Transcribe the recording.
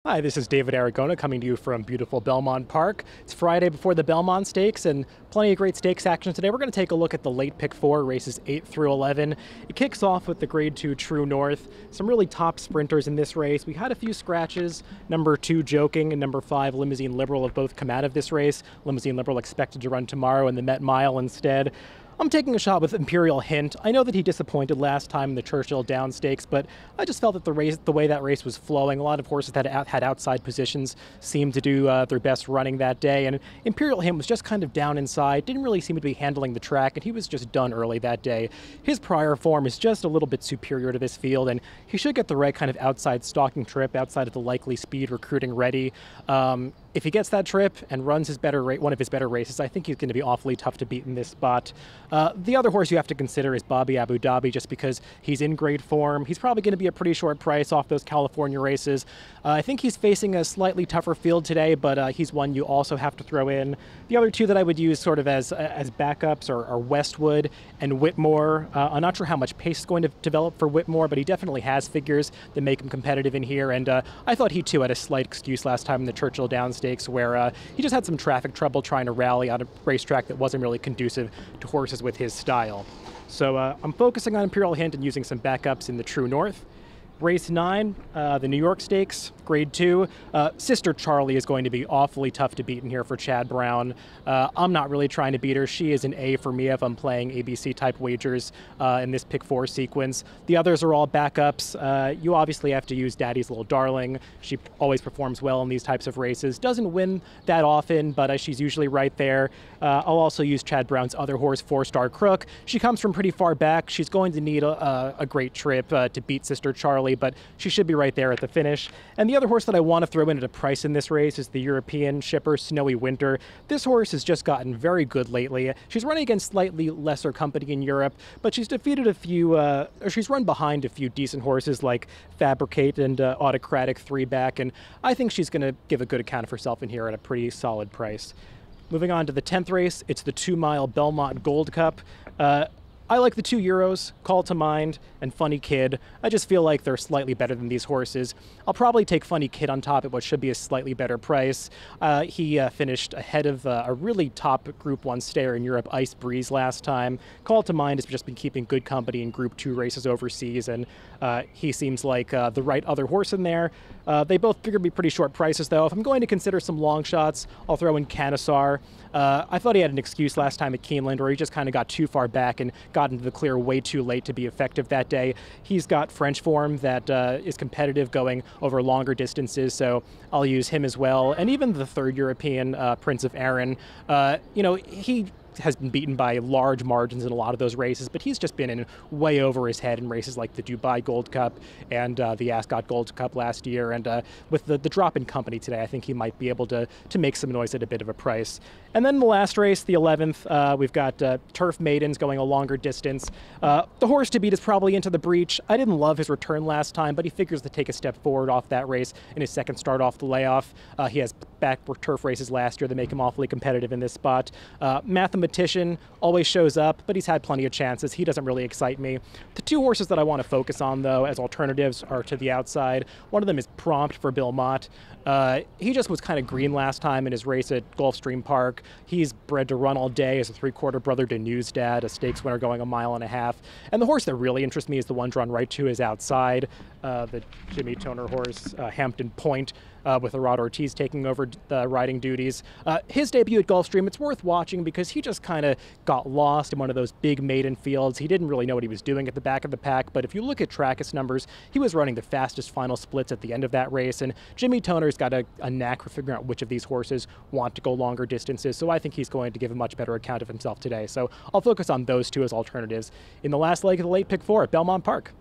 Hi, this is David Aragona coming to you from beautiful Belmont Park. It's Friday before the Belmont Stakes and plenty of great stakes action today. We're going to take a look at the late pick four, races 8 through 11. It kicks off with the Grade 2 True North. Some really top sprinters in this race. We had a few scratches. Number 2 Joking and number 5 Limousine Liberal have both come out of this race. Limousine Liberal expected to run tomorrow in the Met Mile instead. I'm taking a shot with Imperial Hint. I know that he disappointed last time in the Churchill Down Stakes, but I just felt that the way that race was flowing, a lot of horses that had outside positions seemed to do their best running that day, and Imperial Hint was just kind of down inside, didn't really seem to be handling the track, and he was just done early that day. His prior form is just a little bit superior to this field, and he should get the right kind of outside stalking trip, outside of the likely speed recruiting ready. If he gets that trip and runs one of his better races, I think he's going to be awfully tough to beat in this spot. The other horse you have to consider is Bobby Abu Dhabi, just because he's in great form. He's probably going to be a pretty short price off those California races. I think he's facing a slightly tougher field today, but he's one you also have to throw in. The other two that I would use sort of as backups are Westwood and Whitmore. I'm not sure how much pace is going to develop for Whitmore, but he definitely has figures that make him competitive in here. And I thought he too had a slight excuse last time in the Churchill Downs Stakes, where he just had some traffic trouble trying to rally on a racetrack that wasn't really conducive to horses with his style. So I'm focusing on Imperial Hint and using some backups in the True North. Race 9, the New York Stakes, Grade 2. Sister Charlie is going to be awfully tough to beat in here for Chad Brown. I'm not really trying to beat her. She is an A for me if I'm playing ABC-type wagers in this pick 4 sequence. The others are all backups. You obviously have to use Daddy's Little Darling. She always performs well in these types of races. Doesn't win that often, but she's usually right there. I'll also use Chad Brown's other horse, 4-Star Crook. She comes from pretty far back. She's going to need a great trip to beat Sister Charlie, but she should be right there at the finish. And the other horse that I want to throw in at a price in this race is the European shipper, Snowy Winter. This horse has just gotten very good lately. She's running against slightly lesser company in Europe, but she's defeated a few, or she's run behind a few decent horses like Fabricate and Autocratic 3-back, and I think she's going to give a good account of herself in here at a pretty solid price. Moving on to the 10th race, it's the 2-mile Belmont Gold Cup. I like the 2 Euros, Call to Mind, and Funny Kid. I just feel like they're slightly better than these horses. I'll probably take Funny Kid on top at what should be a slightly better price. He finished ahead of a really top Group 1 stayer in Europe, Ice Breeze, last time. Call to Mind has just been keeping good company in Group 2 races overseas, and he seems like the right other horse in there. They both figure to be pretty short prices, though. If I'm going to consider some long shots, I'll throw in Canassar. I thought he had an excuse last time at Keeneland where he just kind of got too far back and got into the clear way too late to be effective that day. He's got French form that is competitive going over longer distances, so I'll use him as well. And even the 3rd European, Prince of Arran, he has been beaten by large margins in a lot of those races, but he's just been in way over his head in races like the Dubai Gold Cup and the Ascot Gold Cup last year. And with the drop in company today, I think he might be able to make some noise at a bit of a price. And then the last race, the 11th, we've got Turf Maidens going a longer distance. The horse to beat is probably Into the Breach. I didn't love his return last time, but he figures to take a step forward off that race in his second start off the layoff. He has back turf races last year that make him awfully competitive in this spot. Mathematician always shows up, but he's had plenty of chances. He doesn't really excite me. The 2 horses that I want to focus on, though, as alternatives are to the outside. One of them is Prompt for Bill Mott. He just was kind of green last time in his race at Gulfstream Park. He's bred to run all day as a 3/4 brother to Newsdad, a stakes winner going 1.5 miles. And the horse that really interests me is the one drawn right to his outside, the Jimmy Toner horse, Hampton Point, with Rod Ortiz taking over the riding duties. His debut at Gulfstream, it's worth watching because he just kind of got lost in one of those big maiden fields. He didn't really know what he was doing at the back of the pack, but if you look at Trackist numbers, he was running the fastest final splits at the end of that race, and Jimmy Toner's got a knack for figuring out which of these horses want to go longer distances, so I think he's going to give a much better account of himself today. So I'll focus on those 2 as alternatives in the last leg of the late pick 4 at Belmont Park.